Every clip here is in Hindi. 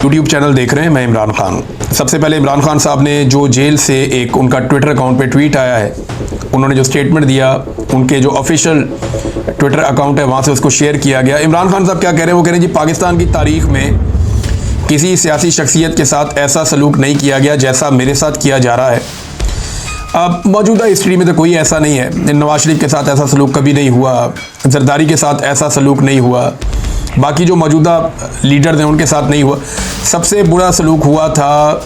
यूट्यूब चैनल देख रहे हैं। मैं इमरान खान हूँ। सबसे पहले इमरान खान साहब ने जो जेल से एक उनका ट्विटर अकाउंट पे ट्वीट आया है, उन्होंने जो स्टेटमेंट दिया, उनके जो ऑफिशियल ट्विटर अकाउंट है वहाँ से उसको शेयर किया गया। इमरान खान साहब क्या कह रहे हैं? वो कह रहे हैं जी पाकिस्तान की तारीख में किसी सियासी शख्सियत के साथ ऐसा सलूक नहीं किया गया जैसा मेरे साथ किया जा रहा है। अब मौजूदा हिस्ट्री में तो कोई ऐसा नहीं है। नवाज शरीफ के साथ ऐसा सलूक कभी नहीं हुआ, जरदारी के साथ ऐसा सलूक नहीं हुआ, बाकी जो मौजूदा लीडर्स हैं उनके साथ नहीं हुआ। सबसे बुरा सलूक हुआ था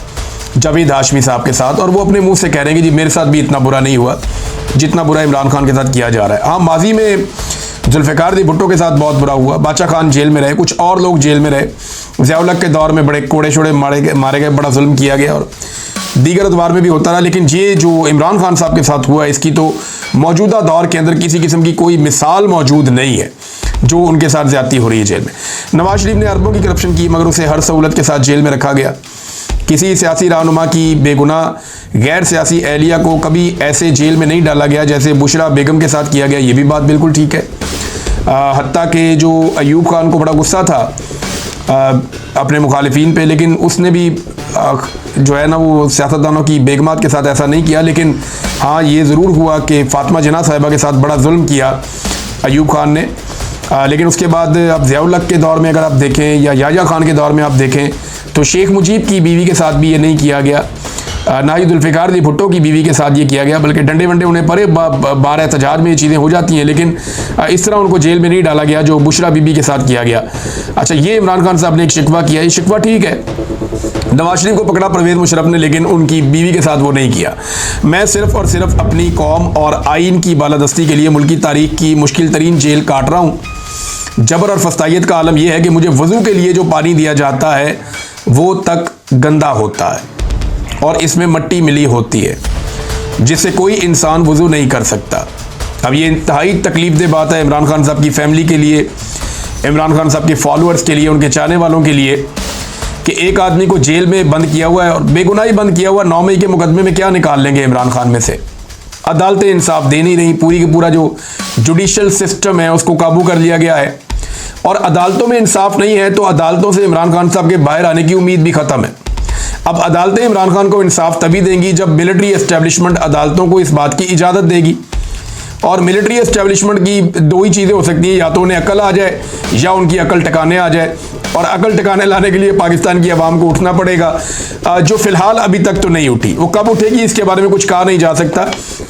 जावेद हाशमी साहब के साथ, और वो अपने मुंह से कह रहे हैं कि जी मेरे साथ भी इतना बुरा नहीं हुआ जितना बुरा इमरान खान के साथ किया जा रहा है। हाँ, माजी में जुल्फ़िकार अली भुट्टो के साथ बहुत बुरा हुआ, बादशाह खान जेल में रहे, कुछ और लोग जेल में रहे, ज़िया-उल हक के दौर में बड़े कोड़े शोड़े मारे गए, बड़ा जुल्म किया गया, और दीगर अदवार में भी होता रहा। लेकिन ये जो इमरान खान साहब के साथ हुआ, इसकी तो मौजूदा दौर के अंदर किसी किस्म की कोई मिसाल मौजूद नहीं है जो उनके साथ ज़्यादती हो रही है जेल में। नवाज शरीफ ने अरबों की करप्शन की मगर उसे हर सहूलत के साथ जेल में रखा गया। किसी सियासी रहनुमा की बेगुनाह गैर सियासी एहलिया को कभी ऐसे जेल में नहीं डाला गया जैसे बुशरा बेगम के साथ किया गया। ये भी बात बिल्कुल ठीक है। हत्ता के जो अयूब खान को बड़ा गुस्सा था अपने मुखालिफिन पे, लेकिन उसने भी जो है ना वो सियासतदानों की बेगमात के साथ ऐसा नहीं किया। लेकिन हाँ, ये ज़रूर हुआ कि फ़ातिमा जिन्ना साहिबा के साथ बड़ा जुल्म किया अयूब खान ने। लेकिन उसके बाद अब ज़िया-उल हक के दौर में अगर आप देखें या याह्या खान के दौर में आप देखें तो शेख मुजीब की बीवी के साथ भी ये नहीं किया गया, ना ही जुल्फ़िकार अली भुट्टो की बीवी के साथ ये किया गया, बल्कि डंडे वंडे उन्हें परे बार एहतजाज में ये चीज़ें हो जाती हैं। लेकिन इस तरह उनको जेल में नहीं डाला गया जो बुशरा बीबी के साथ किया गया। अच्छा, ये इमरान खान साहब ने एक शिकवा किया, ये शिकवा ठीक है। नवाज शरीफ को पकड़ा परवेज़ मुशर्रफ ने, लेकिन उनकी बीवी के साथ वो नहीं किया। मैं सिर्फ़ और सिर्फ अपनी कौम और आइन की बालादस्ती के लिए मुल्की तारीख की मुश्किल तरीन जेल काट रहा हूँ। जबर और फस्तायत का आलम यह है कि मुझे वज़ू के लिए जो पानी दिया जाता है वो तक गंदा होता है और इसमें मट्टी मिली होती है जिससे कोई इंसान वज़ू नहीं कर सकता। अब ये इंतहाई तकलीफ़देह बात है इमरान खान साहब की फ़ैमिली के लिए, इमरान खान साहब के फॉलोअर्स के लिए, उनके चाहने वालों के लिए, कि एक आदमी को जेल में बंद किया हुआ है और बेगुनाही बंद किया हुआ। 9 मई के मुकदमे में क्या निकाल लेंगे इमरान खान में से? अदालतें इंसाफ दे नहीं रही, पूरी की पूरा जो जुडिशल सिस्टम है उसको काबू कर लिया गया है, और अदालतों में इंसाफ नहीं है तो अदालतों से इमरान खान साहब के बाहर आने की उम्मीद भी ख़त्म है। अब अदालतें इमरान खान को इंसाफ तभी देंगी जब मिलिट्री एस्टेब्लिशमेंट अदालतों को इस बात की इजाज़त देगी, और मिलिट्री एस्टेब्लिशमेंट की दो ही चीज़ें हो सकती हैं, या तो उन्हें अकल आ जाए या उनकी अकल टिकाने आ जाए, और अकल टिकाने लाने के लिए पाकिस्तान की आवाम को उठना पड़ेगा, जो फ़िलहाल अभी तक तो नहीं उठी। वो कब उठेगी इसके बारे में कुछ कहा नहीं जा सकता।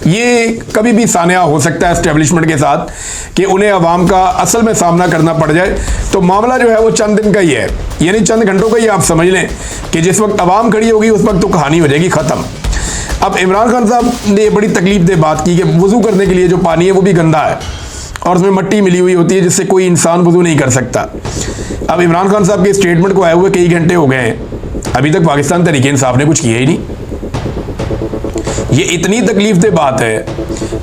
ये कभी भी सानिया हो सकता है एस्टेब्लिशमेंट के साथ कि उन्हें आवाम का असल में सामना करना पड़ जाए। तो मामला जो है वो चंद दिन का ही है, यानी चंद घंटों का ही आप समझ लें कि जिस वक्त आवाम खड़ी होगी उस वक्त तो कहानी हो जाएगी ख़त्म। अब इमरान खान साहब ने बड़ी तकलीफ़देह बात की कि वज़ू करने के लिए जो पानी है वो भी गंदा है और उसमें मट्टी मिली हुई होती है जिससे कोई इंसान वज़ू नहीं कर सकता। अब इमरान खान साहब के स्टेटमेंट को आए हुए कई घंटे हो गए हैं, अभी तक पाकिस्तान तहरीक इंसाफ ने कुछ किया ही नहीं। ये इतनी तकलीफ़देह बात है,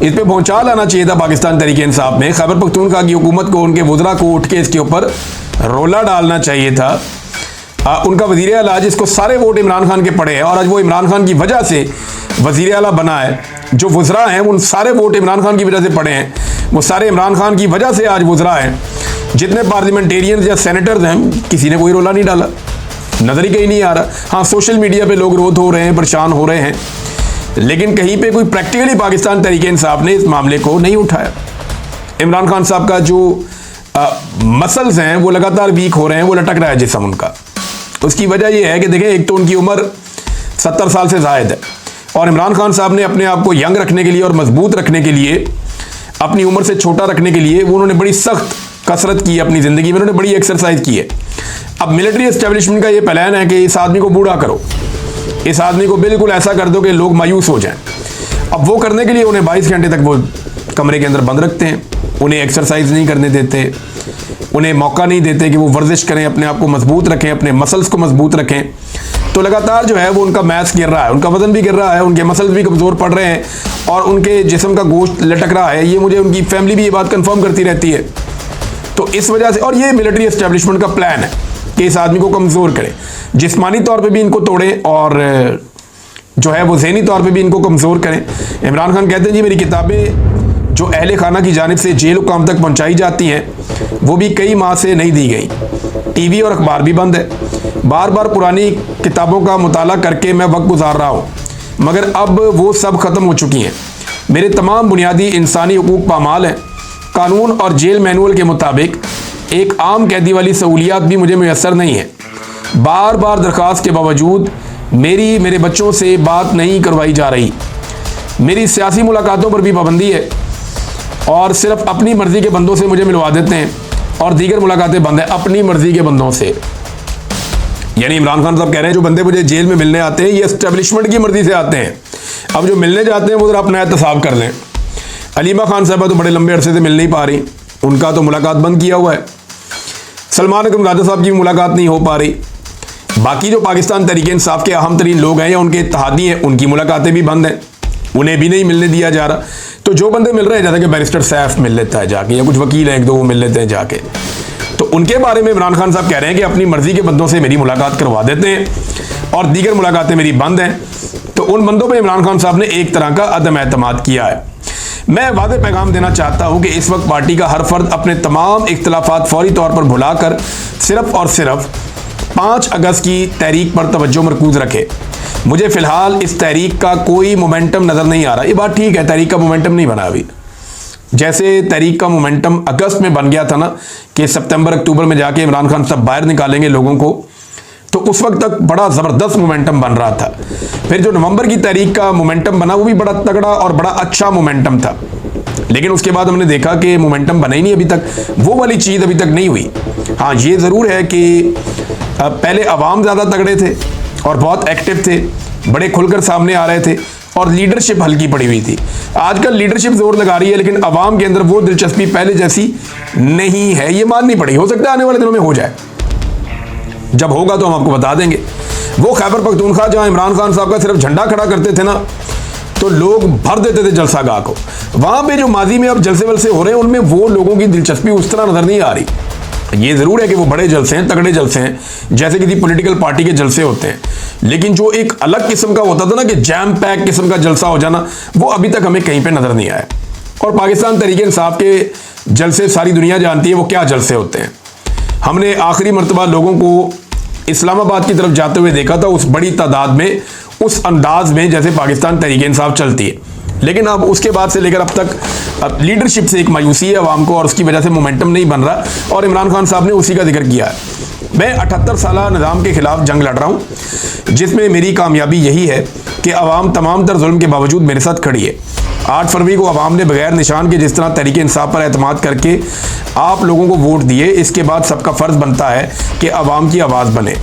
इस पर पहुँचा लाना चाहिए था पाकिस्तान तहरीक इंसाफ में। खैबर पख्तूनख्वा की हुकूमत को, उनके वज़रा को उठ के इसके ऊपर रोला डालना चाहिए था। उनका वज़ीर आला जिसको सारे वोट इमरान खान के पड़े हैं और आज वो इमरान खान की वजह से वज़ीर आला बना है, जो वज़रा हैं उन सारे वोट इमरान खान की वजह से पड़े हैं, वो सारे इमरान खान की वजह से आज वज़रा हैं। जितने पार्लियामेंटेरियंस या सेनेटर्स हैं किसी ने कोई रोला नहीं डाला, नज़र ही कहीं नहीं आ रहा। हाँ, सोशल मीडिया पे लोग रोध हो रहे हैं, परेशान हो रहे हैं, लेकिन कहीं पे कोई प्रैक्टिकली पाकिस्तान तहरीक इंसाफ ने इस मामले को नहीं उठाया। इमरान खान साहब का जो मसल्स हैं वो लगातार वीक हो रहे हैं, वो लटक रहा है जिस्म उनका। उसकी वजह यह है कि देखें, एक तो उनकी उम्र 70 साल से ज़ायद है, और इमरान खान साहब ने अपने आप को यंग रखने के लिए और मजबूत रखने के लिए, अपनी उम्र से छोटा रखने के लिए वो उन्होंने बड़ी सख्त कसरत की अपनी ज़िंदगी में, उन्होंने बड़ी एक्सरसाइज की है। अब मिलिट्री एस्टेब्लिशमेंट का ये प्लान है कि इस आदमी को बूढ़ा करो, इस आदमी को बिल्कुल ऐसा कर दो कि लोग मायूस हो जाएं। अब वो करने के लिए उन्हें 22 घंटे तक वो कमरे के अंदर बंद रखते हैं, उन्हें एक्सरसाइज नहीं करने देते, उन्हें मौका नहीं देते कि वो वर्जिश करें, अपने आप को मजबूत रखें, अपने मसल्स को मजबूत रखें। तो लगातार जो है वो उनका मैस गिर रहा है, उनका वज़न भी गिर रहा है, उनके मसल्स भी कमज़ोर पड़ रहे हैं और उनके जिस्म का गोश्त लटक रहा है। ये मुझे उनकी फैमिली भी ये बात कंफर्म करती रहती है। तो इस वजह से, और ये मिलिट्री एस्टेब्लिशमेंट का प्लान है कि इस आदमी को कमज़ोर करें, जिस्मानी तौर पर भी इनको तोड़ें और जो है वो ज़हनी तौर पर भी इनको कमज़ोर करें। इमरान खान कहते हैं जी मेरी किताबें जो अहले खाना की जानिब से जेल हुकाम तक पहुँचाई जाती हैं वो भी कई माह से नहीं दी गई, टीवी और अखबार भी बंद है, बार बार पुरानी किताबों का मुताला करके मैं वक्त गुजार रहा हूँ, मगर अब वो सब ख़त्म हो चुकी हैं। मेरे तमाम बुनियादी इंसानी हुकूक पामाल हैं। कानून और जेल मैनुअल के मुताबिक एक आम कैदी वाली सहूलियात भी मुझे मैसर नहीं है। बार बार दरख्वास्त के बावजूद मेरे बच्चों से बात नहीं करवाई जा रही। मेरी सियासी मुलाकातों पर भी पाबंदी है और सिर्फ अपनी मर्ज़ी के बंदों से मुझे मिलवा देते हैं और दीगर मुलाकातें बंद हैं अपनी मर्ज़ी के बंदों से। यानी इमरान खान साहब कह रहे हैं जो बंदे मुझे जेल में मिलने आते हैं ये एस्टेब्लिशमेंट की मर्ज़ी से आते हैं, अब जो मिलने जाते हैं वो ज़रा अपना एहतसाब कर लें। अलीमा खान साहबा तो बड़े लंबे अरसे से मिल नहीं पा रही, उनका तो मुलाकात बंद किया हुआ है। सलमान अकरम राजा साहब की मुलाकात नहीं हो पा रही। बाकी जो पाकिस्तान तहरीक इंसाफ के अहम तरीन लोग हैं या उनके इत्तेहादी हैं उनकी मुलाकातें भी बंद हैं, उन्हें भी नहीं मिलने दिया जा रहा। तो जो बंदे मिल रहे हैं जैसे कि बैरिस्टर सैफ मिल लेता है जाके, या कुछ वकील हैं एक दो वो मिल लेते हैं जाके, तो उनके बारे में इमरान खान साहब कह रहे हैं कि अपनी मर्जी के बंदों से मेरी मुलाकात करवा देते हैं और दीगर मुलाकातें मेरी बंद हैं। तो उन बंदों पर इमरान खान साहब ने एक तरह का अदम एतमाद किया है। मैं वादे पैगाम देना चाहता हूं कि इस वक्त पार्टी का हर फर्द अपने तमाम इख्तलाफात फौरी तौर पर भुलाकर सिर्फ और सिर्फ 5 अगस्त की तहरीक पर तवज्जो मरकूज रखे। मुझे फ़िलहाल इस तहरीक का कोई मोमेंटम नज़र नहीं आ रहा। ये बात ठीक है, तहरीक का मोमेंटम नहीं बना अभी। जैसे तहरीक का मोमेंटम अगस्त में बन गया था ना कि सितंबर अक्टूबर में जाके इमरान खान साहब बाहर निकालेंगे लोगों को, तो उस वक्त तक बड़ा ज़बरदस्त मोमेंटम बन रहा था। फिर जो नवंबर की तारीख का मोमेंटम बना वो भी बड़ा तगड़ा और बड़ा अच्छा मोमेंटम था, लेकिन उसके बाद हमने देखा कि मोमेंटम बना ही नहीं अभी तक, वो वाली चीज़ अभी तक नहीं हुई। हाँ ये ज़रूर है कि पहले अवाम ज़्यादा तगड़े थे और बहुत एक्टिव थे, बड़े खुलकर सामने आ रहे थे और लीडरशिप हल्की पड़ी हुई थी। आजकल लीडरशिप जोर लगा रही है लेकिन अवाम के अंदर वो दिलचस्पी पहले जैसी नहीं है, ये माननी पड़ी। हो सकता है आने वाले दिनों में हो जाए, जब होगा तो हम आपको बता देंगे। वो खैबर पख्तूनख्वा जहां इमरान खान साहब का सिर्फ झंडा खड़ा करते थे ना तो लोग भर देते थे जलसा गाह को, वहां पे जो माजी में अब जलसे वलसे हो रहे हैं उनमें वो लोगों की दिलचस्पी उस तरह नजर नहीं आ रही। ये जरूर है कि वो बड़े जलसे हैं, तगड़े जलसे हैं, जैसे किसी पॉलिटिकल पार्टी के जलसे होते हैं, लेकिन जो एक अलग किस्म का होता था ना कि जैम पैक किस्म का जलसा हो जाना, वो अभी तक हमें कहीं पे नजर नहीं आया। और पाकिस्तान तहरीक इंसाफ के जलसे सारी दुनिया जानती है वो क्या जलसे होते हैं। हमने आखिरी मरतबा लोगों को इस्लामाबाद की तरफ जाते हुए देखा था उस बड़ी तादाद में, उस अंदाज में जैसे पाकिस्तान तहरीक इंसाफ चलती है, लेकिन अब उसके बाद से लेकर अब तक लीडरशिप से एक मायूसी है अवाम को और उसकी वजह से मोमेंटम नहीं बन रहा, और इमरान खान साहब ने उसी का जिक्र किया है। मैं 78 साला निज़ाम के खिलाफ जंग लड़ रहा हूँ जिसमें मेरी कामयाबी यही है कि अवाम तमाम तर जुल्म के बावजूद मेरे साथ खड़ी है। 8 फरवरी को अवाम ने बगैर निशान के जिस तरह तहरीक इंसाफ पर एतमाद करके आप लोगों को वोट दिए, इसके बाद सबका फ़र्ज़ बनता है कि अवाम की आवाज़ बने।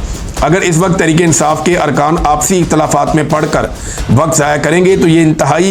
अगर इस वक्त तहरीक इंसाफ के अरकान आपसी इख्तलाफात में पढ़कर वक्त ज़ाया करेंगे तो ये इंतहाई